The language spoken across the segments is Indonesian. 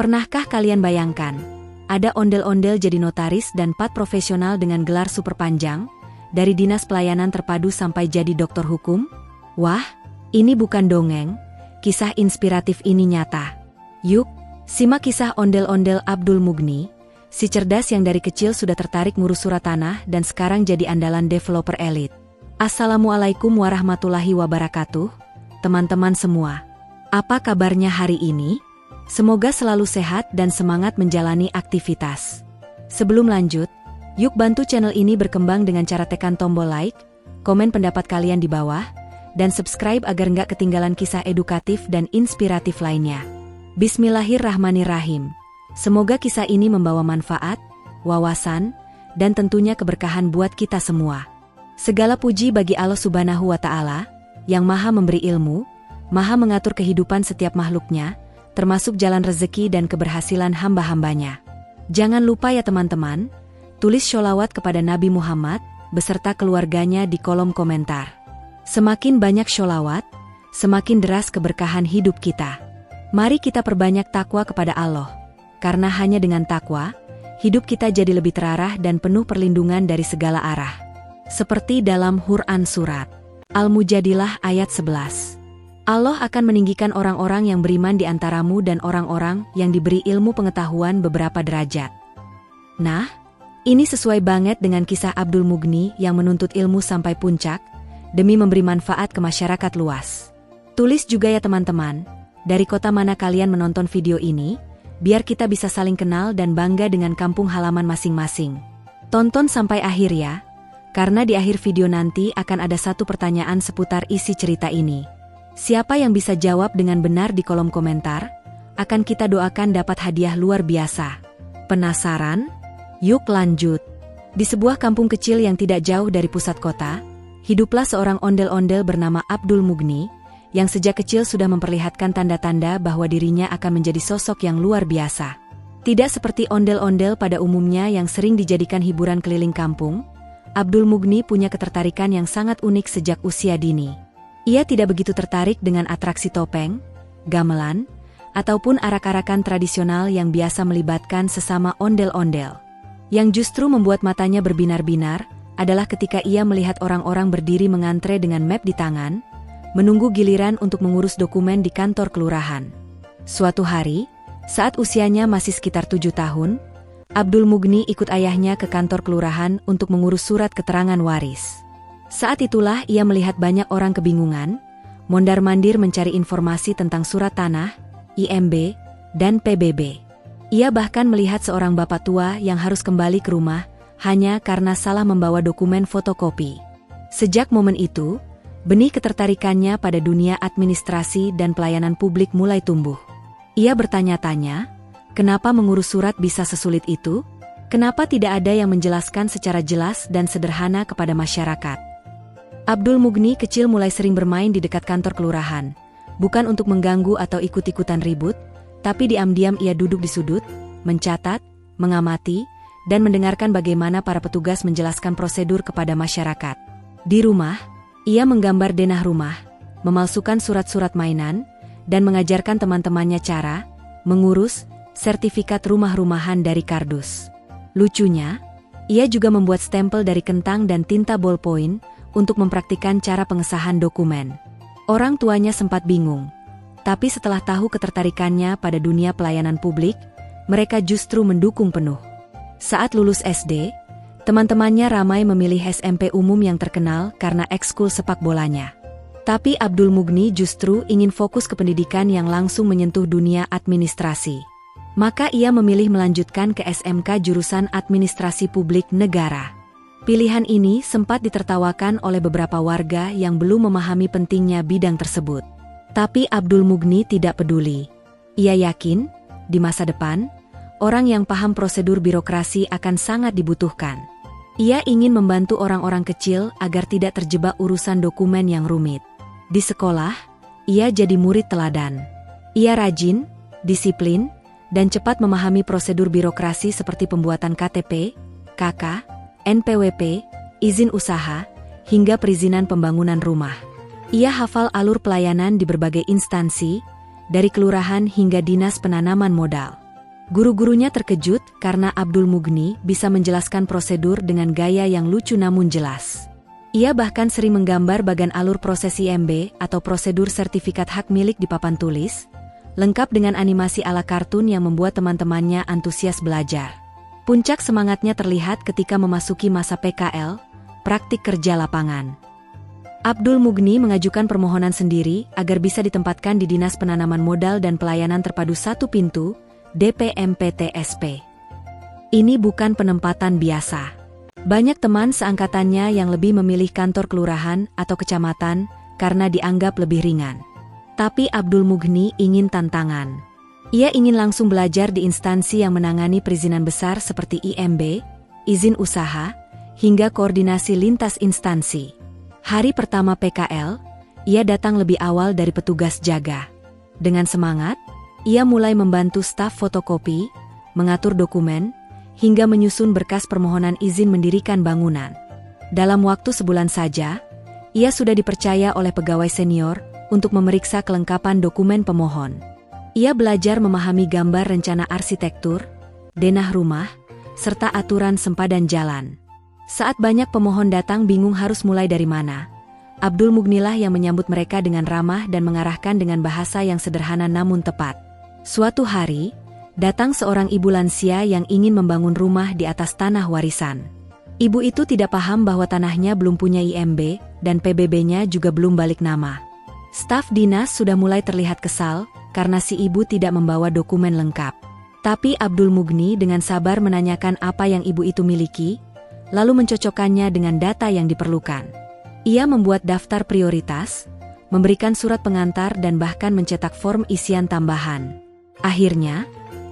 Pernahkah kalian bayangkan, ada ondel-ondel jadi notaris dan 4 profesional dengan gelar super panjang, dari dinas pelayanan terpadu sampai jadi doktor hukum? Wah, ini bukan dongeng, kisah inspiratif ini nyata. Yuk, simak kisah ondel-ondel Abdul Mughni, si cerdas yang dari kecil sudah tertarik ngurus surat tanah dan sekarang jadi andalan developer elit. Assalamualaikum warahmatullahi wabarakatuh, teman-teman semua. Apa kabarnya hari ini? Semoga selalu sehat dan semangat menjalani aktivitas. Sebelum lanjut, yuk bantu channel ini berkembang dengan cara tekan tombol like, komen pendapat kalian di bawah, dan subscribe agar nggak ketinggalan kisah edukatif dan inspiratif lainnya. Bismillahirrahmanirrahim. Semoga kisah ini membawa manfaat, wawasan, dan tentunya keberkahan buat kita semua. Segala puji bagi Allah Subhanahu wa Ta'ala, yang Maha memberi ilmu, Maha mengatur kehidupan setiap makhluknya, termasuk jalan rezeki dan keberhasilan hamba-hambanya. Jangan lupa ya teman-teman, tulis sholawat kepada Nabi Muhammad beserta keluarganya di kolom komentar. Semakin banyak sholawat, semakin deras keberkahan hidup kita. Mari kita perbanyak takwa kepada Allah, karena hanya dengan takwa, hidup kita jadi lebih terarah dan penuh perlindungan dari segala arah. Seperti dalam Quran Surat Al-Mujadilah ayat 11. Allah akan meninggikan orang-orang yang beriman di antaramu dan orang-orang yang diberi ilmu pengetahuan beberapa derajat. Nah, ini sesuai banget dengan kisah Abdul Mughni yang menuntut ilmu sampai puncak, demi memberi manfaat ke masyarakat luas. Tulis juga ya teman-teman, dari kota mana kalian menonton video ini, biar kita bisa saling kenal dan bangga dengan kampung halaman masing-masing. Tonton sampai akhir ya, karena di akhir video nanti akan ada satu pertanyaan seputar isi cerita ini. Siapa yang bisa jawab dengan benar di kolom komentar, akan kita doakan dapat hadiah luar biasa. Penasaran? Yuk lanjut. Di sebuah kampung kecil yang tidak jauh dari pusat kota, hiduplah seorang ondel-ondel bernama Abdul Mughni, yang sejak kecil sudah memperlihatkan tanda-tanda bahwa dirinya akan menjadi sosok yang luar biasa. Tidak seperti ondel-ondel pada umumnya yang sering dijadikan hiburan keliling kampung, Abdul Mughni punya ketertarikan yang sangat unik sejak usia dini. Ia tidak begitu tertarik dengan atraksi topeng, gamelan, ataupun arak-arakan tradisional yang biasa melibatkan sesama ondel-ondel. Yang justru membuat matanya berbinar-binar adalah ketika ia melihat orang-orang berdiri mengantre dengan map di tangan, menunggu giliran untuk mengurus dokumen di kantor kelurahan. Suatu hari, saat usianya masih sekitar 7 tahun, Abdul Mughni ikut ayahnya ke kantor kelurahan untuk mengurus surat keterangan waris. Saat itulah ia melihat banyak orang kebingungan, mondar-mandir mencari informasi tentang surat tanah, IMB, dan PBB. Ia bahkan melihat seorang bapak tua yang harus kembali ke rumah hanya karena salah membawa dokumen fotokopi. Sejak momen itu, benih ketertarikannya pada dunia administrasi dan pelayanan publik mulai tumbuh. Ia bertanya-tanya, kenapa mengurus surat bisa sesulit itu? Kenapa tidak ada yang menjelaskan secara jelas dan sederhana kepada masyarakat? Abdul Mughni kecil mulai sering bermain di dekat kantor kelurahan, bukan untuk mengganggu atau ikut-ikutan ribut, tapi diam-diam ia duduk di sudut, mencatat, mengamati, dan mendengarkan bagaimana para petugas menjelaskan prosedur kepada masyarakat. Di rumah, ia menggambar denah rumah, memalsukan surat-surat mainan, dan mengajarkan teman-temannya cara mengurus sertifikat rumah-rumahan dari kardus. Lucunya, ia juga membuat stempel dari kentang dan tinta ballpoint untuk mempraktikkan cara pengesahan dokumen. Orang tuanya sempat bingung, tapi setelah tahu ketertarikannya pada dunia pelayanan publik, mereka justru mendukung penuh. Saat lulus SD, teman-temannya ramai memilih SMP umum yang terkenal karena ekskul sepak bolanya. Tapi Abdul Mughni justru ingin fokus ke pendidikan yang langsung menyentuh dunia administrasi. Maka ia memilih melanjutkan ke SMK jurusan Administrasi Publik Negara. Pilihan ini sempat ditertawakan oleh beberapa warga yang belum memahami pentingnya bidang tersebut. Tapi Abdul Mughni tidak peduli. Ia yakin, di masa depan, orang yang paham prosedur birokrasi akan sangat dibutuhkan. Ia ingin membantu orang-orang kecil agar tidak terjebak urusan dokumen yang rumit. Di sekolah, ia jadi murid teladan. Ia rajin, disiplin, dan cepat memahami prosedur birokrasi seperti pembuatan KTP, KK, NPWP, izin usaha, hingga perizinan pembangunan rumah. Ia hafal alur pelayanan di berbagai instansi, dari kelurahan hingga dinas penanaman modal. Guru-gurunya terkejut karena Abdul Mughni bisa menjelaskan prosedur dengan gaya yang lucu namun jelas. Ia bahkan sering menggambar bagan alur proses IMB atau prosedur sertifikat hak milik di papan tulis, lengkap dengan animasi ala kartun yang membuat teman-temannya antusias belajar. Puncak semangatnya terlihat ketika memasuki masa PKL, praktik kerja lapangan. Abdul Mughni mengajukan permohonan sendiri agar bisa ditempatkan di Dinas Penanaman Modal dan Pelayanan Terpadu Satu Pintu, DPMPTSP. Ini bukan penempatan biasa. Banyak teman seangkatannya yang lebih memilih kantor kelurahan atau kecamatan karena dianggap lebih ringan. Tapi Abdul Mughni ingin tantangan. Ia ingin langsung belajar di instansi yang menangani perizinan besar seperti IMB, izin usaha, hingga koordinasi lintas instansi. Hari pertama PKL, ia datang lebih awal dari petugas jaga. Dengan semangat, ia mulai membantu staf fotokopi, mengatur dokumen, hingga menyusun berkas permohonan izin mendirikan bangunan. Dalam waktu sebulan saja, ia sudah dipercaya oleh pegawai senior untuk memeriksa kelengkapan dokumen pemohon. Ia belajar memahami gambar rencana arsitektur, denah rumah, serta aturan sempadan jalan. Saat banyak pemohon datang bingung harus mulai dari mana, Abdul Mughnilah yang menyambut mereka dengan ramah dan mengarahkan dengan bahasa yang sederhana namun tepat. Suatu hari, datang seorang ibu lansia yang ingin membangun rumah di atas tanah warisan. Ibu itu tidak paham bahwa tanahnya belum punya IMB dan PBB-nya juga belum balik nama. Staf dinas sudah mulai terlihat kesal karena si ibu tidak membawa dokumen lengkap. Tapi Abdul Mughni dengan sabar menanyakan apa yang ibu itu miliki, lalu mencocokkannya dengan data yang diperlukan. Ia membuat daftar prioritas, memberikan surat pengantar dan bahkan mencetak form isian tambahan. Akhirnya,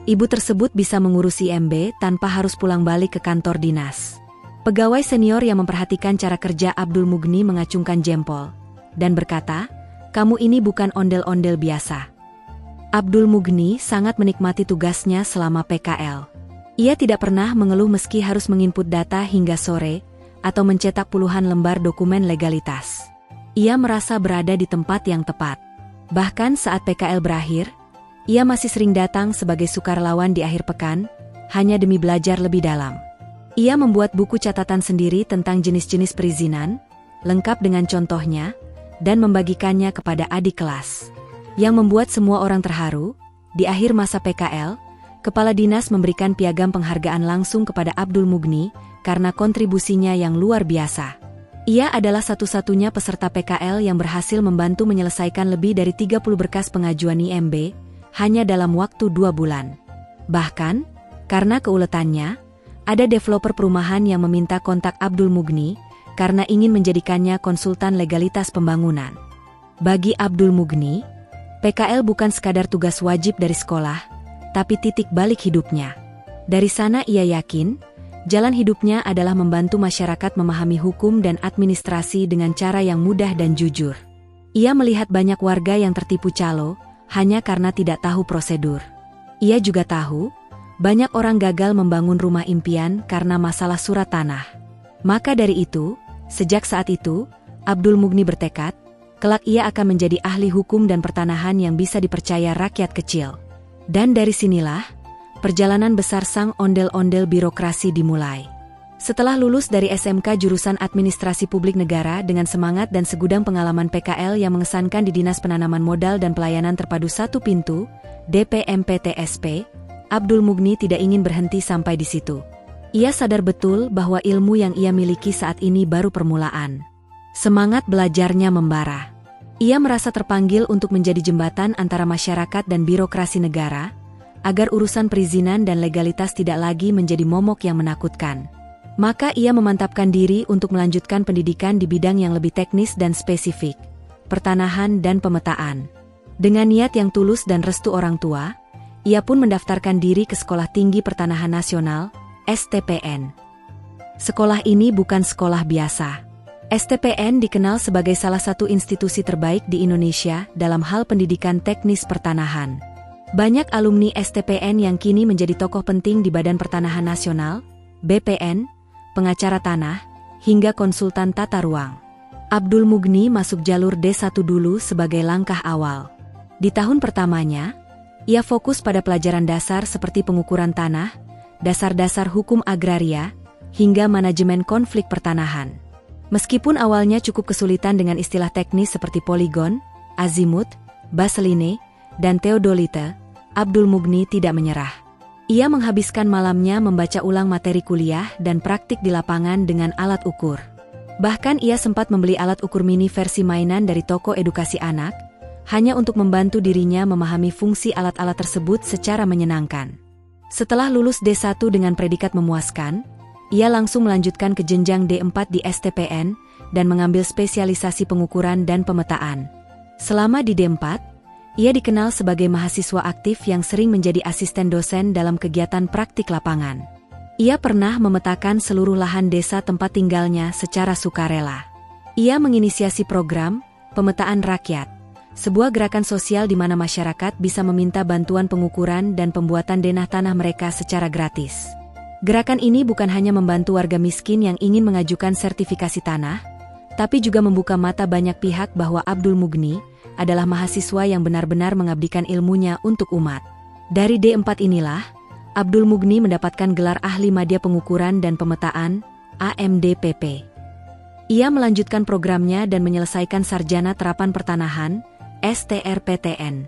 ibu tersebut bisa mengurus IMB tanpa harus pulang balik ke kantor dinas. Pegawai senior yang memperhatikan cara kerja Abdul Mughni mengacungkan jempol dan berkata, "Kamu ini bukan ondel-ondel biasa." Abdul Mughni sangat menikmati tugasnya selama PKL. Ia tidak pernah mengeluh meski harus menginput data hingga sore atau mencetak puluhan lembar dokumen legalitas. Ia merasa berada di tempat yang tepat. Bahkan saat PKL berakhir, ia masih sering datang sebagai sukarelawan di akhir pekan, hanya demi belajar lebih dalam. Ia membuat buku catatan sendiri tentang jenis-jenis perizinan, lengkap dengan contohnya, dan membagikannya kepada adik kelas. Yang membuat semua orang terharu, di akhir masa PKL, Kepala Dinas memberikan piagam penghargaan langsung kepada Abdul Mughni karena kontribusinya yang luar biasa. Ia adalah satu-satunya peserta PKL yang berhasil membantu menyelesaikan lebih dari 30 berkas pengajuan IMB, hanya dalam waktu 2 bulan. Bahkan, karena keuletannya, ada developer perumahan yang meminta kontak Abdul Mughni karena ingin menjadikannya konsultan legalitas pembangunan. Bagi Abdul Mughni, PKL bukan sekadar tugas wajib dari sekolah, tapi titik balik hidupnya. Dari sana ia yakin, jalan hidupnya adalah membantu masyarakat memahami hukum dan administrasi dengan cara yang mudah dan jujur. Ia melihat banyak warga yang tertipu calo, hanya karena tidak tahu prosedur. Ia juga tahu, banyak orang gagal membangun rumah impian karena masalah surat tanah. Maka dari itu, sejak saat itu, Abdul Mughni bertekad, kelak ia akan menjadi ahli hukum dan pertanahan yang bisa dipercaya rakyat kecil. Dan dari sinilah, perjalanan besar sang ondel-ondel birokrasi dimulai. Setelah lulus dari SMK jurusan Administrasi Publik Negara dengan semangat dan segudang pengalaman PKL yang mengesankan di Dinas Penanaman Modal dan Pelayanan Terpadu Satu Pintu, DPMPTSP, Abdul Mughni tidak ingin berhenti sampai di situ. Ia sadar betul bahwa ilmu yang ia miliki saat ini baru permulaan. Semangat belajarnya membara. Ia merasa terpanggil untuk menjadi jembatan antara masyarakat dan birokrasi negara, agar urusan perizinan dan legalitas tidak lagi menjadi momok yang menakutkan. Maka ia memantapkan diri untuk melanjutkan pendidikan di bidang yang lebih teknis dan spesifik, pertanahan dan pemetaan. Dengan niat yang tulus dan restu orang tua, ia pun mendaftarkan diri ke Sekolah Tinggi Pertanahan Nasional, STPN. Sekolah ini bukan sekolah biasa. STPN dikenal sebagai salah satu institusi terbaik di Indonesia dalam hal pendidikan teknis pertanahan. Banyak alumni STPN yang kini menjadi tokoh penting di Badan Pertanahan Nasional, BPN, pengacara tanah, hingga konsultan tata ruang. Abdul Mughni masuk jalur D1 dulu sebagai langkah awal. Di tahun pertamanya, Ia fokus pada pelajaran dasar seperti pengukuran tanah, dasar-dasar hukum agraria, hingga manajemen konflik pertanahan. Meskipun awalnya cukup kesulitan dengan istilah teknis seperti poligon, azimut, baseline, dan teodolite, Abdul Mughni tidak menyerah. Ia menghabiskan malamnya membaca ulang materi kuliah dan praktik di lapangan dengan alat ukur. Bahkan ia sempat membeli alat ukur mini versi mainan dari toko edukasi anak, hanya untuk membantu dirinya memahami fungsi alat-alat tersebut secara menyenangkan. Setelah lulus D1 dengan predikat memuaskan, ia langsung melanjutkan ke jenjang D4 di STPN dan mengambil spesialisasi pengukuran dan pemetaan. Selama di D4, ia dikenal sebagai mahasiswa aktif yang sering menjadi asisten dosen dalam kegiatan praktik lapangan. Ia pernah memetakan seluruh lahan desa tempat tinggalnya secara sukarela. Ia menginisiasi program Pemetaan Rakyat, sebuah gerakan sosial di mana masyarakat bisa meminta bantuan pengukuran dan pembuatan denah tanah mereka secara gratis. Gerakan ini bukan hanya membantu warga miskin yang ingin mengajukan sertifikasi tanah, tapi juga membuka mata banyak pihak bahwa Abdul Mughni adalah mahasiswa yang benar-benar mengabdikan ilmunya untuk umat. Dari D4 inilah, Abdul Mughni mendapatkan gelar Ahli Madya Pengukuran dan Pemetaan, AMDPP. Ia melanjutkan programnya dan menyelesaikan Sarjana Terapan Pertanahan, STRPTN.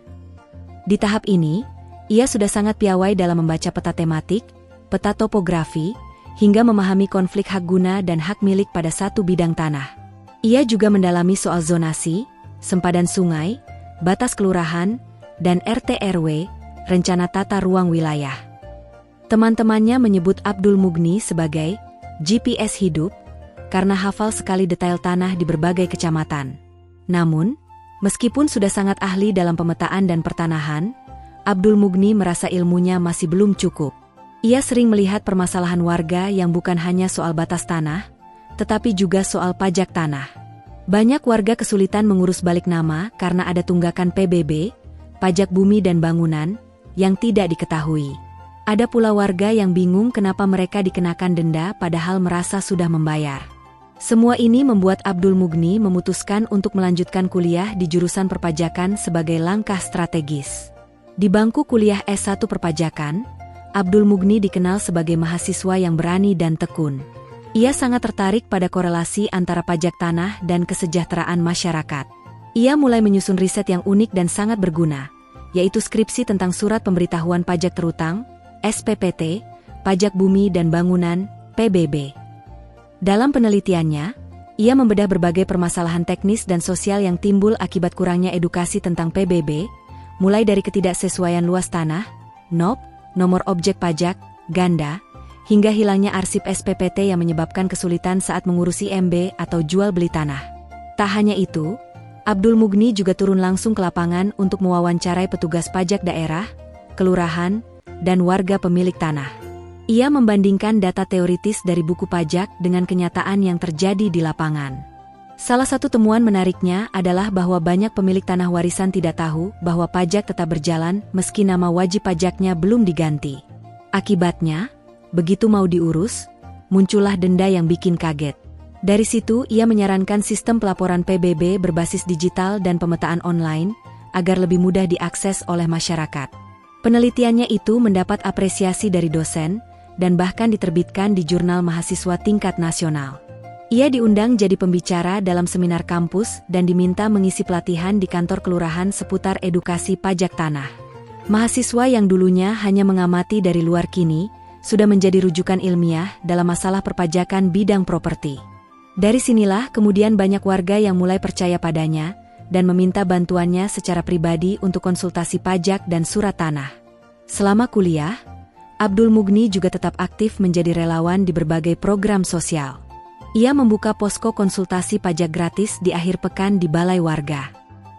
Di tahap ini, ia sudah sangat piawai dalam membaca peta tematik, peta topografi, hingga memahami konflik hak guna dan hak milik pada satu bidang tanah. Ia juga mendalami soal zonasi, sempadan sungai, batas kelurahan, dan RT/RW, rencana tata ruang wilayah. Teman-temannya menyebut Abdul Mughni sebagai GPS hidup karena hafal sekali detail tanah di berbagai kecamatan. Namun, meskipun sudah sangat ahli dalam pemetaan dan pertanahan, Abdul Mughni merasa ilmunya masih belum cukup. Ia sering melihat permasalahan warga yang bukan hanya soal batas tanah, tetapi juga soal pajak tanah. Banyak warga kesulitan mengurus balik nama karena ada tunggakan PBB, pajak bumi dan bangunan, yang tidak diketahui. Ada pula warga yang bingung kenapa mereka dikenakan denda padahal merasa sudah membayar. Semua ini membuat Abdul Mughni memutuskan untuk melanjutkan kuliah di jurusan perpajakan sebagai langkah strategis. Di bangku kuliah S1 perpajakan, Abdul Mughni dikenal sebagai mahasiswa yang berani dan tekun. Ia sangat tertarik pada korelasi antara pajak tanah dan kesejahteraan masyarakat. Ia mulai menyusun riset yang unik dan sangat berguna, yaitu skripsi tentang Surat Pemberitahuan Pajak Terutang, SPPT, Pajak Bumi dan Bangunan, PBB. Dalam penelitiannya, ia membedah berbagai permasalahan teknis dan sosial yang timbul akibat kurangnya edukasi tentang PBB, mulai dari ketidaksesuaian luas tanah, NOP, nomor objek pajak, ganda, hingga hilangnya arsip SPPT yang menyebabkan kesulitan saat mengurusi MB atau jual beli tanah. Tak hanya itu, Abdul Mughni juga turun langsung ke lapangan untuk mewawancarai petugas pajak daerah, kelurahan, dan warga pemilik tanah. Ia membandingkan data teoritis dari buku pajak dengan kenyataan yang terjadi di lapangan. Salah satu temuan menariknya adalah bahwa banyak pemilik tanah warisan tidak tahu bahwa pajak tetap berjalan meski nama wajib pajaknya belum diganti. Akibatnya, begitu mau diurus, muncullah denda yang bikin kaget. Dari situ ia menyarankan sistem pelaporan PBB berbasis digital dan pemetaan online, agar lebih mudah diakses oleh masyarakat. Penelitiannya itu mendapat apresiasi dari dosen, dan bahkan diterbitkan di jurnal mahasiswa tingkat nasional. Ia diundang jadi pembicara dalam seminar kampus dan diminta mengisi pelatihan di kantor kelurahan seputar edukasi pajak tanah. Mahasiswa yang dulunya hanya mengamati dari luar kini, sudah menjadi rujukan ilmiah dalam masalah perpajakan bidang properti. Dari sinilah kemudian banyak warga yang mulai percaya padanya dan meminta bantuannya secara pribadi untuk konsultasi pajak dan surat tanah. Selama kuliah, Abdul Mughni juga tetap aktif menjadi relawan di berbagai program sosial. Ia membuka posko konsultasi pajak gratis di akhir pekan di balai warga.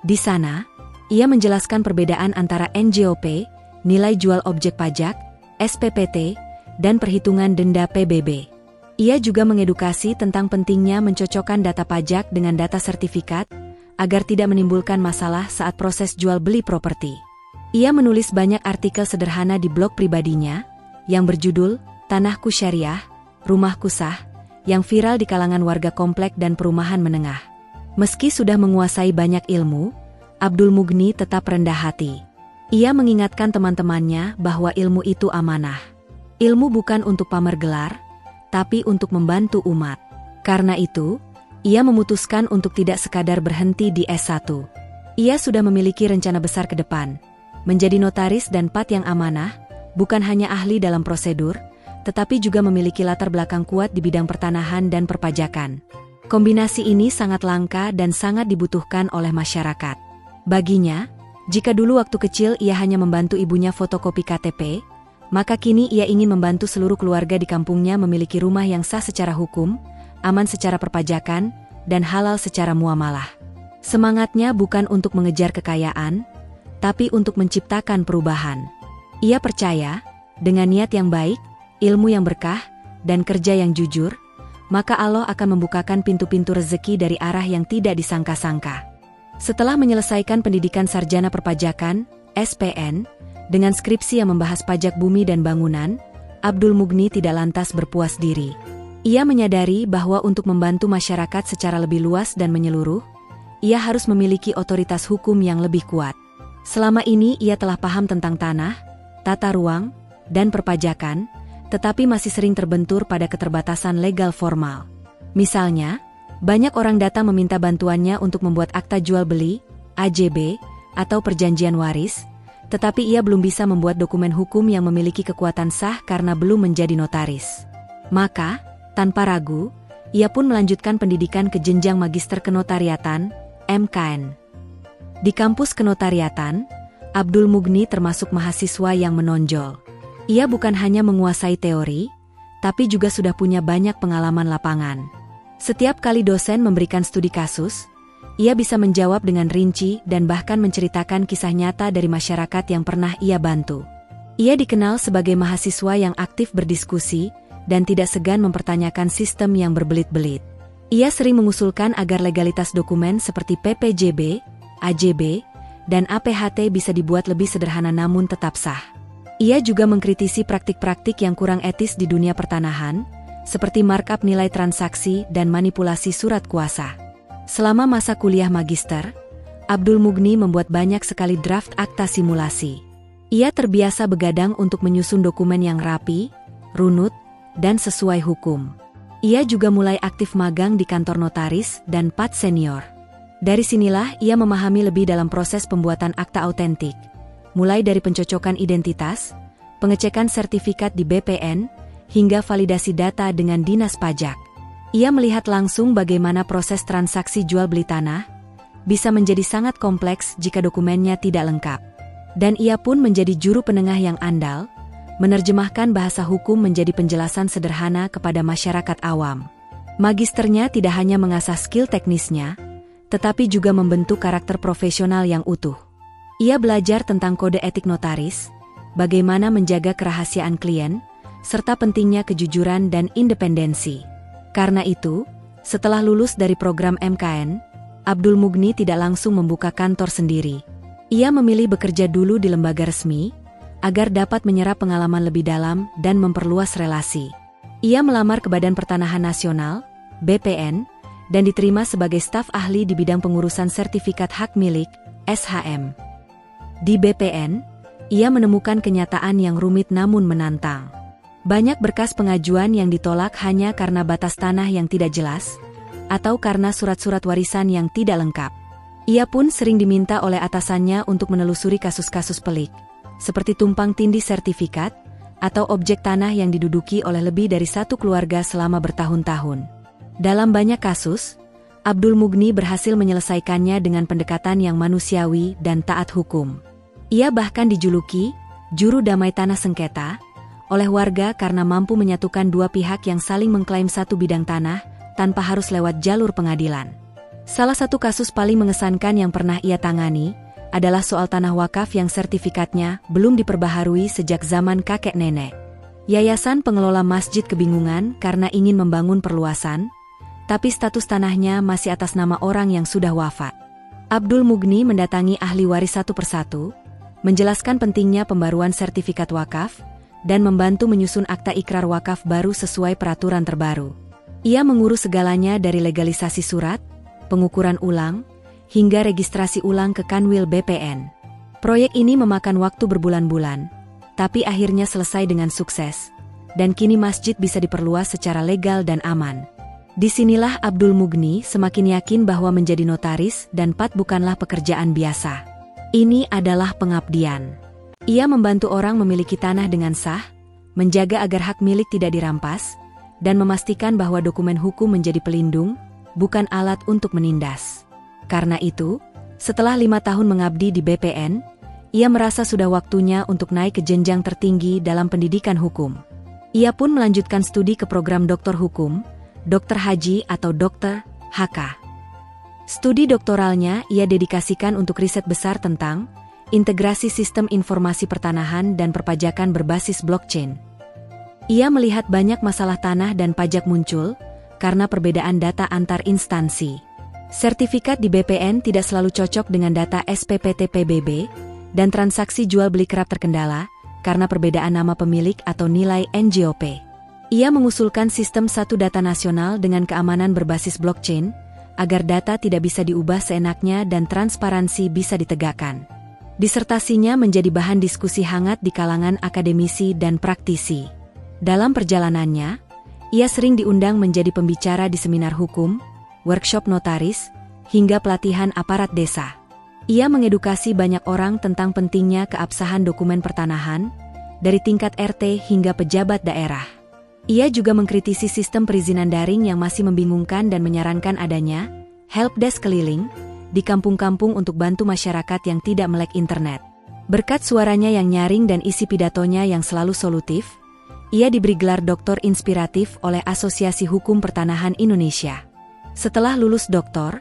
Di sana, ia menjelaskan perbedaan antara NJOP, nilai jual objek pajak, SPPT, dan perhitungan denda PBB. Ia juga mengedukasi tentang pentingnya mencocokkan data pajak dengan data sertifikat, agar tidak menimbulkan masalah saat proses jual beli properti. Ia menulis banyak artikel sederhana di blog pribadinya, yang berjudul Tanahku Syariah, Rumahku Sah, yang viral di kalangan warga komplek dan perumahan menengah. Meski sudah menguasai banyak ilmu, Abdul Mughni tetap rendah hati. Ia mengingatkan teman-temannya bahwa ilmu itu amanah. Ilmu bukan untuk pamer gelar, tapi untuk membantu umat. Karena itu, ia memutuskan untuk tidak sekadar berhenti di S1. Ia sudah memiliki rencana besar ke depan. Menjadi notaris dan pat yang amanah, bukan hanya ahli dalam prosedur, tetapi juga memiliki latar belakang kuat di bidang pertanahan dan perpajakan. Kombinasi ini sangat langka dan sangat dibutuhkan oleh masyarakat. Baginya, jika dulu waktu kecil ia hanya membantu ibunya fotokopi KTP, maka kini ia ingin membantu seluruh keluarga di kampungnya memiliki rumah yang sah secara hukum, aman secara perpajakan, dan halal secara muamalah. Semangatnya bukan untuk mengejar kekayaan, tapi untuk menciptakan perubahan. Ia percaya, dengan niat yang baik, ilmu yang berkah, dan kerja yang jujur, maka Allah akan membukakan pintu-pintu rezeki dari arah yang tidak disangka-sangka. Setelah menyelesaikan pendidikan sarjana perpajakan, SPN, dengan skripsi yang membahas pajak bumi dan bangunan, Abdul Mughni tidak lantas berpuas diri. Ia menyadari bahwa untuk membantu masyarakat secara lebih luas dan menyeluruh, ia harus memiliki otoritas hukum yang lebih kuat. Selama ini ia telah paham tentang tanah, tata ruang, dan perpajakan, tetapi masih sering terbentur pada keterbatasan legal formal. Misalnya, banyak orang datang meminta bantuannya untuk membuat akta jual beli, AJB, atau perjanjian waris, tetapi ia belum bisa membuat dokumen hukum yang memiliki kekuatan sah karena belum menjadi notaris. Maka, tanpa ragu, ia pun melanjutkan pendidikan ke jenjang magister kenotariatan, MKN. Di kampus kenotariatan, Abdul Mughni termasuk mahasiswa yang menonjol. Ia bukan hanya menguasai teori, tapi juga sudah punya banyak pengalaman lapangan. Setiap kali dosen memberikan studi kasus, ia bisa menjawab dengan rinci dan bahkan menceritakan kisah nyata dari masyarakat yang pernah ia bantu. Ia dikenal sebagai mahasiswa yang aktif berdiskusi dan tidak segan mempertanyakan sistem yang berbelit-belit. Ia sering mengusulkan agar legalitas dokumen seperti PPJB, AJB, dan APHT bisa dibuat lebih sederhana namun tetap sah. Ia juga mengkritisi praktik-praktik yang kurang etis di dunia pertanahan, seperti markup nilai transaksi dan manipulasi surat kuasa. Selama masa kuliah magister, Abdul Mughni membuat banyak sekali draft akta simulasi. Ia terbiasa begadang untuk menyusun dokumen yang rapi, runut, dan sesuai hukum. Ia juga mulai aktif magang di kantor notaris dan pat senior. Dari sinilah ia memahami lebih dalam proses pembuatan akta autentik, mulai dari pencocokan identitas, pengecekan sertifikat di BPN, hingga validasi data dengan dinas pajak. Ia melihat langsung bagaimana proses transaksi jual beli tanah bisa menjadi sangat kompleks jika dokumennya tidak lengkap. Dan ia pun menjadi juru penengah yang andal, menerjemahkan bahasa hukum menjadi penjelasan sederhana kepada masyarakat awam. Magisternya tidak hanya mengasah skill teknisnya, tetapi juga membentuk karakter profesional yang utuh. Ia belajar tentang kode etik notaris, bagaimana menjaga kerahasiaan klien, serta pentingnya kejujuran dan independensi. Karena itu, setelah lulus dari program MKN, Abdul Mughni tidak langsung membuka kantor sendiri. Ia memilih bekerja dulu di lembaga resmi, agar dapat menyerap pengalaman lebih dalam dan memperluas relasi. Ia melamar ke Badan Pertanahan Nasional, BPN, dan diterima sebagai staf ahli di bidang pengurusan sertifikat hak milik, SHM. Di BPN, ia menemukan kenyataan yang rumit namun menantang. Banyak berkas pengajuan yang ditolak hanya karena batas tanah yang tidak jelas, atau karena surat-surat warisan yang tidak lengkap. Ia pun sering diminta oleh atasannya untuk menelusuri kasus-kasus pelik, seperti tumpang tindih sertifikat, atau objek tanah yang diduduki oleh lebih dari satu keluarga selama bertahun-tahun. Dalam banyak kasus, Abdul Mughni berhasil menyelesaikannya dengan pendekatan yang manusiawi dan taat hukum. Ia bahkan dijuluki juru damai tanah sengketa oleh warga karena mampu menyatukan dua pihak yang saling mengklaim satu bidang tanah tanpa harus lewat jalur pengadilan. Salah satu kasus paling mengesankan yang pernah ia tangani adalah soal tanah wakaf yang sertifikatnya belum diperbaharui sejak zaman kakek nenek. Yayasan pengelola masjid kebingungan karena ingin membangun perluasan, tapi status tanahnya masih atas nama orang yang sudah wafat. Abdul Mughni mendatangi ahli waris satu persatu, menjelaskan pentingnya pembaruan sertifikat wakaf, dan membantu menyusun akta ikrar wakaf baru sesuai peraturan terbaru. Ia mengurus segalanya dari legalisasi surat, pengukuran ulang, hingga registrasi ulang ke Kanwil BPN. Proyek ini memakan waktu berbulan-bulan, tapi akhirnya selesai dengan sukses, dan kini masjid bisa diperluas secara legal dan aman. Disinilah Abdul Mughni semakin yakin bahwa menjadi notaris dan PAT bukanlah pekerjaan biasa. Ini adalah pengabdian. Ia membantu orang memiliki tanah dengan sah, menjaga agar hak milik tidak dirampas, dan memastikan bahwa dokumen hukum menjadi pelindung, bukan alat untuk menindas. Karena itu, setelah 5 tahun mengabdi di BPN, ia merasa sudah waktunya untuk naik ke jenjang tertinggi dalam pendidikan hukum. Ia pun melanjutkan studi ke program doktor hukum, dokter haji atau dokter HK. Studi doktoralnya ia dedikasikan untuk riset besar tentang integrasi sistem informasi pertanahan dan perpajakan berbasis blockchain. Ia melihat banyak masalah tanah dan pajak muncul karena perbedaan data antar instansi. Sertifikat di BPN tidak selalu cocok dengan data SPPT PBB, dan transaksi jual beli kerap terkendala karena perbedaan nama pemilik atau nilai NJOP. Ia mengusulkan sistem satu data nasional dengan keamanan berbasis blockchain, agar data tidak bisa diubah seenaknya dan transparansi bisa ditegakkan. Disertasinya menjadi bahan diskusi hangat di kalangan akademisi dan praktisi. Dalam perjalanannya, ia sering diundang menjadi pembicara di seminar hukum, workshop notaris, hingga pelatihan aparat desa. Ia mengedukasi banyak orang tentang pentingnya keabsahan dokumen pertanahan, dari tingkat RT hingga pejabat daerah. Ia juga mengkritisi sistem perizinan daring yang masih membingungkan dan menyarankan adanya helpdesk keliling di kampung-kampung untuk bantu masyarakat yang tidak melek internet. Berkat suaranya yang nyaring dan isi pidatonya yang selalu solutif, ia diberi gelar doktor inspiratif oleh Asosiasi Hukum Pertanahan Indonesia. Setelah lulus doktor,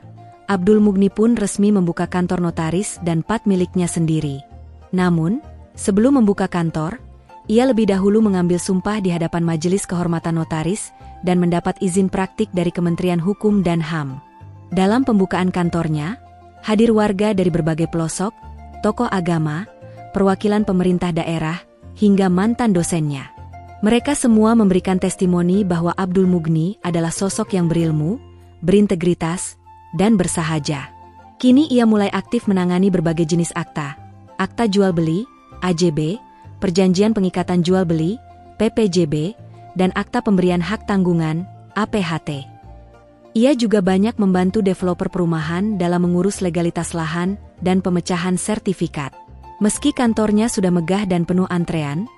Abdul Mughni pun resmi membuka kantor notaris dan PAT miliknya sendiri. Namun, sebelum membuka kantor, ia lebih dahulu mengambil sumpah di hadapan Majelis Kehormatan Notaris dan mendapat izin praktik dari Kementerian Hukum dan HAM. Dalam pembukaan kantornya, hadir warga dari berbagai pelosok, tokoh agama, perwakilan pemerintah daerah, hingga mantan dosennya. Mereka semua memberikan testimoni bahwa Abdul Mughni adalah sosok yang berilmu, berintegritas, dan bersahaja. Kini ia mulai aktif menangani berbagai jenis akta jual beli, AJB, perjanjian pengikatan jual beli, PPJB, dan akta pemberian hak tanggungan, APHT. Ia juga banyak membantu developer perumahan dalam mengurus legalitas lahan dan pemecahan sertifikat. Meski kantornya sudah megah dan penuh antrean,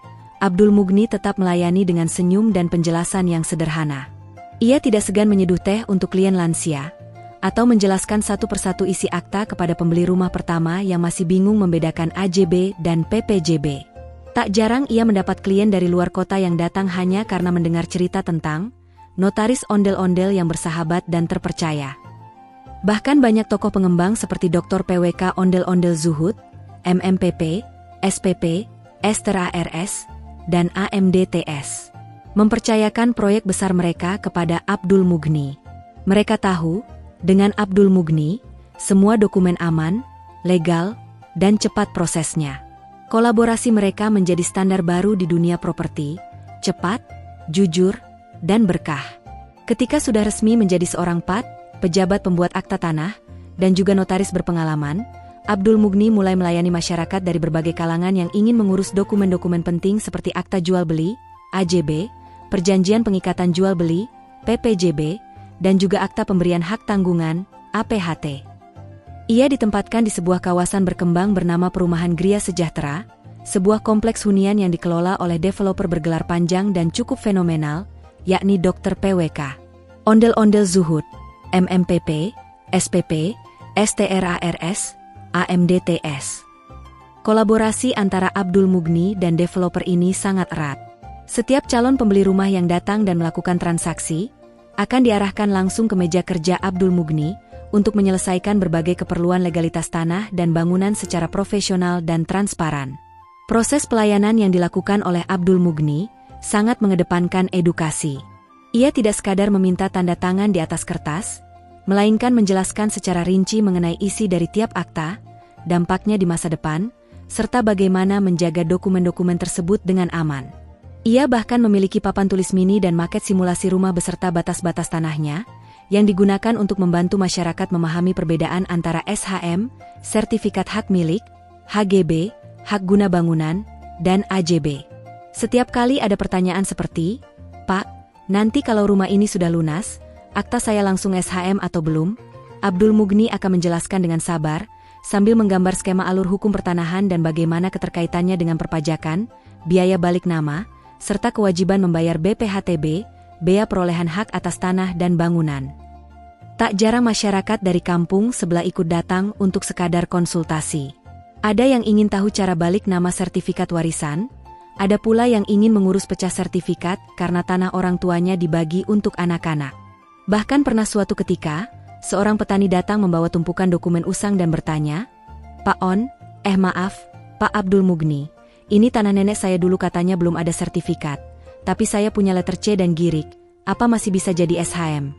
Abdul Mughni tetap melayani dengan senyum dan penjelasan yang sederhana. Ia tidak segan menyeduh teh untuk klien lansia, atau menjelaskan satu persatu isi akta kepada pembeli rumah pertama yang masih bingung membedakan AJB dan PPJB. Tak jarang ia mendapat klien dari luar kota yang datang hanya karena mendengar cerita tentang notaris ondel-ondel yang bersahabat dan terpercaya. Bahkan banyak tokoh pengembang seperti Dr. PWK Ondel-Ondel Zuhud, MMPP, SPP, Esther ARS, dan AMDTS mempercayakan proyek besar mereka kepada Abdul Mughni. Mereka tahu, dengan Abdul Mughni, semua dokumen aman, legal, dan cepat prosesnya. Kolaborasi mereka menjadi standar baru di dunia properti, cepat, jujur, dan berkah. Ketika sudah resmi menjadi seorang PAT, pejabat pembuat akta tanah, dan juga notaris berpengalaman, Abdul Mughni mulai melayani masyarakat dari berbagai kalangan yang ingin mengurus dokumen-dokumen penting seperti akta jual beli, AJB, perjanjian pengikatan jual beli, PPJB, dan juga akta pemberian hak tanggungan, APHT. Ia ditempatkan di sebuah kawasan berkembang bernama Perumahan Gria Sejahtera, sebuah kompleks hunian yang dikelola oleh developer bergelar panjang dan cukup fenomenal, yakni Dr. PWK Ondel-Ondel Zuhud, MMPP, SPP, STRARS, AMDTS. Kolaborasi antara Abdul Mughni dan developer ini sangat erat. Setiap calon pembeli rumah yang datang dan melakukan transaksi, akan diarahkan langsung ke meja kerja Abdul Mughni untuk menyelesaikan berbagai keperluan legalitas tanah dan bangunan secara profesional dan transparan. Proses pelayanan yang dilakukan oleh Abdul Mughni sangat mengedepankan edukasi. Ia tidak sekadar meminta tanda tangan di atas kertas, melainkan menjelaskan secara rinci mengenai isi dari tiap akta, dampaknya di masa depan, serta bagaimana menjaga dokumen-dokumen tersebut dengan aman. Ia bahkan memiliki papan tulis mini dan maket simulasi rumah beserta batas-batas tanahnya, yang digunakan untuk membantu masyarakat memahami perbedaan antara SHM, sertifikat hak milik, HGB, hak guna bangunan, dan AJB. Setiap kali ada pertanyaan seperti, "Pak, nanti kalau rumah ini sudah lunas, akta saya langsung SHM atau belum?" Abdul Mughni akan menjelaskan dengan sabar, sambil menggambar skema alur hukum pertanahan dan bagaimana keterkaitannya dengan perpajakan, biaya balik nama, serta kewajiban membayar BPHTB, bea perolehan hak atas tanah dan bangunan. Tak jarang masyarakat dari kampung sebelah ikut datang untuk sekadar konsultasi. Ada yang ingin tahu cara balik nama sertifikat warisan, ada pula yang ingin mengurus pecah sertifikat karena tanah orang tuanya dibagi untuk anak-anak. Bahkan pernah suatu ketika, seorang petani datang membawa tumpukan dokumen usang dan bertanya, "Pak On, maaf, Pak Abdul Mughni, ini tanah nenek saya dulu katanya belum ada sertifikat, tapi saya punya letter C dan girik, apa masih bisa jadi SHM?"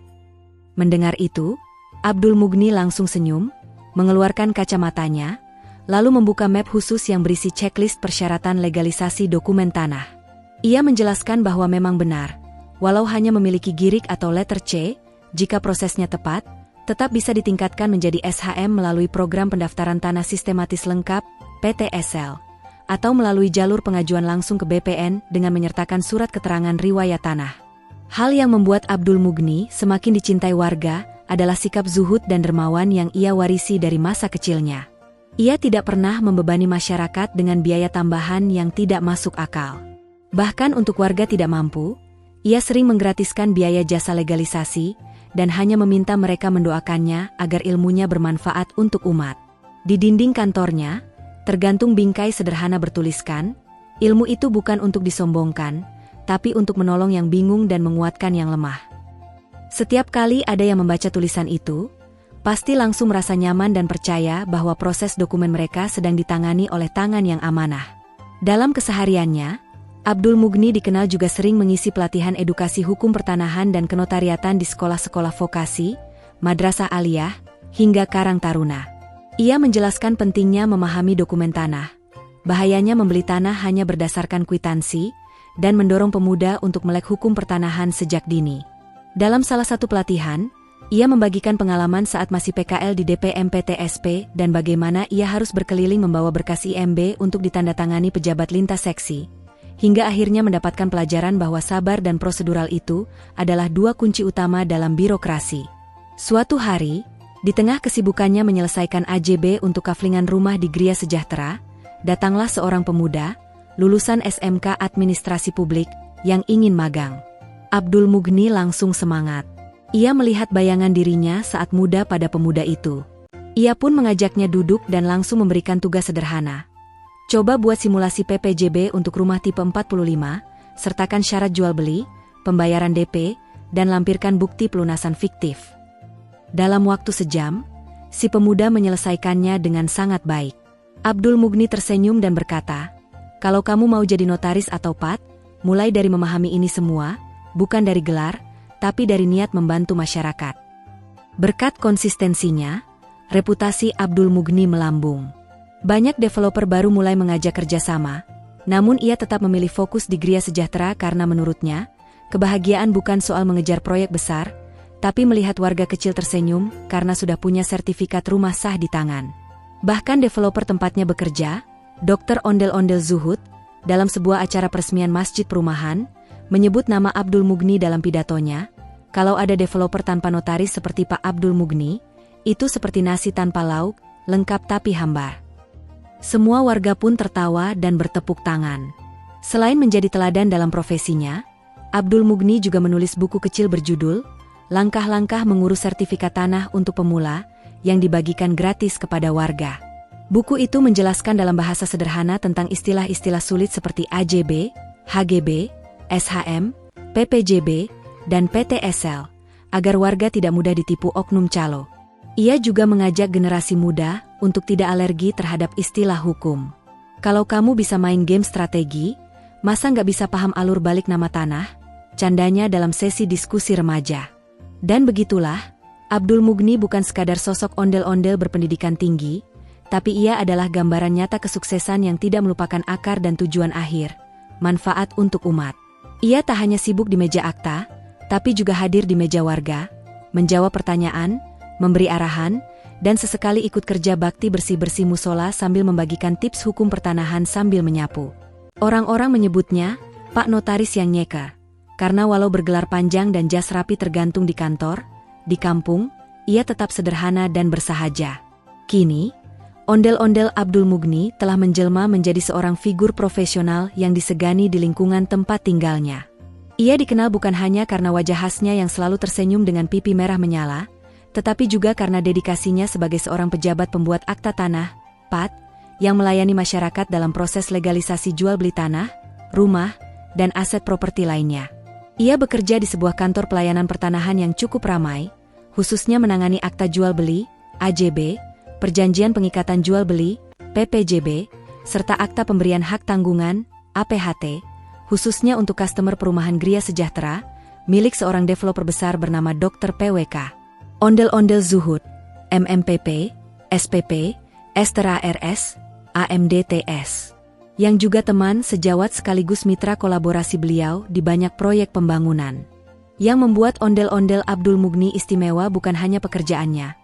Mendengar itu, Abdul Mughni langsung senyum, mengeluarkan kacamatanya, lalu membuka map khusus yang berisi checklist persyaratan legalisasi dokumen tanah. Ia menjelaskan bahwa memang benar, walau hanya memiliki girik atau letter C, jika prosesnya tepat, tetap bisa ditingkatkan menjadi SHM melalui program pendaftaran tanah sistematis lengkap, PTSL, atau melalui jalur pengajuan langsung ke BPN dengan menyertakan surat keterangan riwayat tanah. Hal yang membuat Abdul Mughni semakin dicintai warga adalah sikap zuhud dan dermawan yang ia warisi dari masa kecilnya. Ia tidak pernah membebani masyarakat dengan biaya tambahan yang tidak masuk akal. Bahkan untuk warga tidak mampu, ia sering menggratiskan biaya jasa legalisasi dan hanya meminta mereka mendoakannya agar ilmunya bermanfaat untuk umat. Di dinding kantornya, tergantung bingkai sederhana bertuliskan, "Ilmu itu bukan untuk disombongkan, tapi untuk menolong yang bingung dan menguatkan yang lemah." Setiap kali ada yang membaca tulisan itu, pasti langsung merasa nyaman dan percaya bahwa proses dokumen mereka sedang ditangani oleh tangan yang amanah. Dalam kesehariannya, Abdul Mughni dikenal juga sering mengisi pelatihan edukasi hukum pertanahan dan kenotariatan di sekolah-sekolah vokasi, madrasah aliyah, hingga Karang Taruna. Ia menjelaskan pentingnya memahami dokumen tanah, bahayanya membeli tanah hanya berdasarkan kwitansi, dan mendorong pemuda untuk melek hukum pertanahan sejak dini. Dalam salah satu pelatihan, ia membagikan pengalaman saat masih PKL di DPM PTSP dan bagaimana ia harus berkeliling membawa berkas IMB untuk ditandatangani pejabat lintas seksi, hingga akhirnya mendapatkan pelajaran bahwa sabar dan prosedural itu adalah dua kunci utama dalam birokrasi. Suatu hari, di tengah kesibukannya menyelesaikan AJB untuk kaflingan rumah di Gria Sejahtera, datanglah seorang pemuda, lulusan SMK Administrasi Publik, yang ingin magang. Abdul Mughni langsung semangat. Ia melihat bayangan dirinya saat muda pada pemuda itu. Ia pun mengajaknya duduk dan langsung memberikan tugas sederhana. "Coba buat simulasi PPJB untuk rumah tipe 45, sertakan syarat jual beli, pembayaran DP, dan lampirkan bukti pelunasan fiktif." Dalam waktu sejam, si pemuda menyelesaikannya dengan sangat baik. Abdul Mughni tersenyum dan berkata, "Kalau kamu mau jadi notaris atau pat, mulai dari memahami ini semua, bukan dari gelar, tapi dari niat membantu masyarakat." Berkat konsistensinya, reputasi Abdul Mughni melambung. Banyak developer baru mulai mengajak kerjasama, namun ia tetap memilih fokus di Gria Sejahtera karena menurutnya, kebahagiaan bukan soal mengejar proyek besar, tapi melihat warga kecil tersenyum karena sudah punya sertifikat rumah sah di tangan. Bahkan developer tempatnya bekerja, Dr. Ondel-Ondel Zuhud, dalam sebuah acara peresmian masjid perumahan, menyebut nama Abdul Mughni dalam pidatonya. Kalau ada developer tanpa notaris seperti Pak Abdul Mughni, itu seperti nasi tanpa lauk, lengkap tapi hambar. Semua warga pun tertawa dan bertepuk tangan. Selain menjadi teladan dalam profesinya, Abdul Mughni juga menulis buku kecil berjudul "Langkah-langkah mengurus sertifikat tanah untuk pemula" yang dibagikan gratis kepada warga. Buku itu menjelaskan dalam bahasa sederhana tentang istilah-istilah sulit seperti AJB, HGB, SHM, PPJB, dan PTSL, agar warga tidak mudah ditipu oknum calo. Ia juga mengajak generasi muda untuk tidak alergi terhadap istilah hukum. Kalau kamu bisa main game strategi, masa nggak bisa paham alur balik nama tanah? Candanya dalam sesi diskusi remaja. Dan begitulah, Abdul Mughni bukan sekadar sosok ondel-ondel berpendidikan tinggi, tapi ia adalah gambaran nyata kesuksesan yang tidak melupakan akar dan tujuan akhir, manfaat untuk umat. Ia tak hanya sibuk di meja akta, tapi juga hadir di meja warga, menjawab pertanyaan, memberi arahan, dan sesekali ikut kerja bakti bersih-bersih musola sambil membagikan tips hukum pertanahan sambil menyapu. Orang-orang menyebutnya Pak Notaris yang nyeka, karena walau bergelar panjang dan jas rapi tergantung di kantor, di kampung, ia tetap sederhana dan bersahaja. Kini, ondel-ondel Abdul Mugni telah menjelma menjadi seorang figur profesional yang disegani di lingkungan tempat tinggalnya. Ia dikenal bukan hanya karena wajah khasnya yang selalu tersenyum dengan pipi merah menyala, tetapi juga karena dedikasinya sebagai seorang pejabat pembuat akta tanah, PAT, yang melayani masyarakat dalam proses legalisasi jual beli tanah, rumah, dan aset properti lainnya. Ia bekerja di sebuah kantor pelayanan pertanahan yang cukup ramai, khususnya menangani akta jual beli, AJB, perjanjian pengikatan jual beli, PPJB, serta akta pemberian hak tanggungan, APHT, khususnya untuk customer perumahan Gria Sejahtera, milik seorang developer besar bernama Dr. PWK. Ondel-ondel Zuhud, MMPP, SPP, Estera RS, AMDTS, yang juga teman sejawat sekaligus mitra kolaborasi beliau di banyak proyek pembangunan. Yang membuat ondel-ondel Abdul Mugni istimewa bukan hanya pekerjaannya,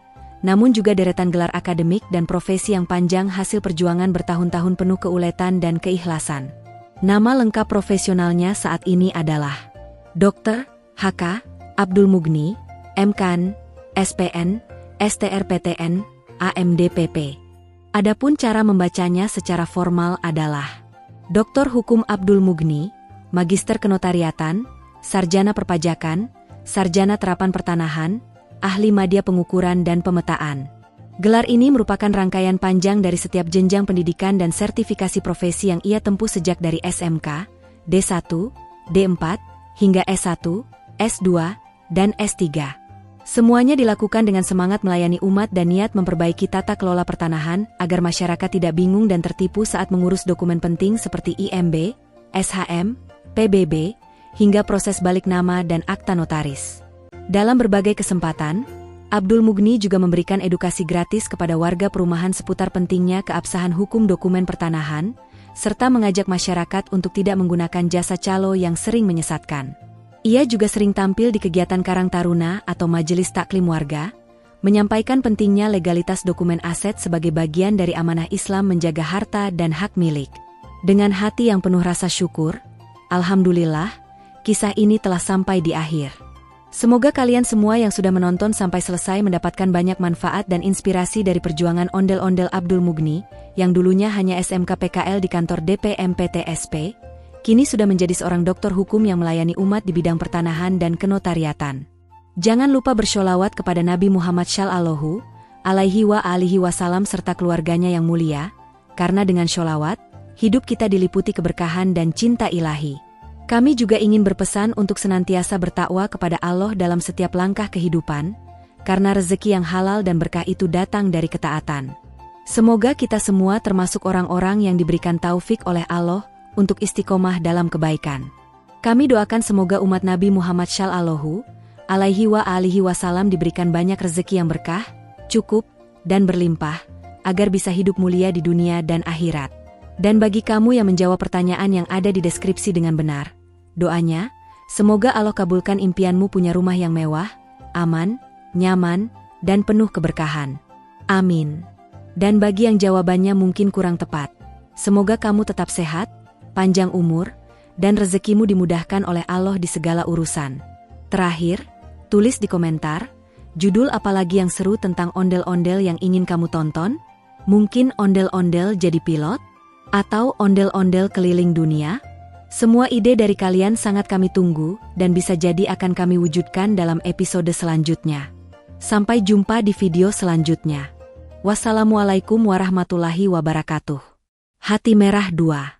namun juga deretan gelar akademik dan profesi yang panjang hasil perjuangan bertahun-tahun penuh keuletan dan keikhlasan. Nama lengkap profesionalnya saat ini adalah Dr. H.K. Abdul Mugni, M.Kan, SPN, STRPTN, AMDPP. Adapun cara membacanya secara formal adalah Dr. Hukum Abdul Mugni, Magister Kenotariatan, Sarjana Perpajakan, Sarjana Terapan Pertanahan, Ahli Madya Pengukuran dan Pemetaan. Gelar ini merupakan rangkaian panjang dari setiap jenjang pendidikan dan sertifikasi profesi yang ia tempuh sejak dari SMK, D1, D4, hingga S1, S2, dan S3. Semuanya dilakukan dengan semangat melayani umat dan niat memperbaiki tata kelola pertanahan agar masyarakat tidak bingung dan tertipu saat mengurus dokumen penting seperti IMB, SHM, PBB, hingga proses balik nama dan akta notaris. Dalam berbagai kesempatan, Abdul Mugni juga memberikan edukasi gratis kepada warga perumahan seputar pentingnya keabsahan hukum dokumen pertanahan, serta mengajak masyarakat untuk tidak menggunakan jasa calo yang sering menyesatkan. Ia juga sering tampil di kegiatan Karang Taruna atau Majelis Taklim Warga, menyampaikan pentingnya legalitas dokumen aset sebagai bagian dari amanah Islam menjaga harta dan hak milik. Dengan hati yang penuh rasa syukur, alhamdulillah, kisah ini telah sampai di akhir. Semoga kalian semua yang sudah menonton sampai selesai mendapatkan banyak manfaat dan inspirasi dari perjuangan ondel-ondel Abdul Mugni, yang dulunya hanya SMK PKL di kantor DPMPTSP, kini sudah menjadi seorang dokter hukum yang melayani umat di bidang pertanahan dan kenotariatan. Jangan lupa bersholawat kepada Nabi Muhammad Shallallahu alaihi wasallam serta keluarganya yang mulia, karena dengan sholawat, hidup kita diliputi keberkahan dan cinta ilahi. Kami juga ingin berpesan untuk senantiasa bertakwa kepada Allah dalam setiap langkah kehidupan, karena rezeki yang halal dan berkah itu datang dari ketaatan. Semoga kita semua termasuk orang-orang yang diberikan taufik oleh Allah untuk istiqomah dalam kebaikan. Kami doakan semoga umat Nabi Muhammad Shallallahu alaihi wasallam diberikan banyak rezeki yang berkah, cukup, dan berlimpah, agar bisa hidup mulia di dunia dan akhirat. Dan bagi kamu yang menjawab pertanyaan yang ada di deskripsi dengan benar, doanya, semoga Allah kabulkan impianmu punya rumah yang mewah, aman, nyaman, dan penuh keberkahan. Amin. Dan bagi yang jawabannya mungkin kurang tepat, semoga kamu tetap sehat, panjang umur, dan rezekimu dimudahkan oleh Allah di segala urusan. Terakhir, tulis di komentar, judul apalagi yang seru tentang ondel-ondel yang ingin kamu tonton? Mungkin ondel-ondel jadi pilot? Atau ondel-ondel keliling dunia? Semua ide dari kalian sangat kami tunggu, dan bisa jadi akan kami wujudkan dalam episode selanjutnya. Sampai jumpa di video selanjutnya. Wassalamualaikum warahmatullahi wabarakatuh. Hati Merah 2.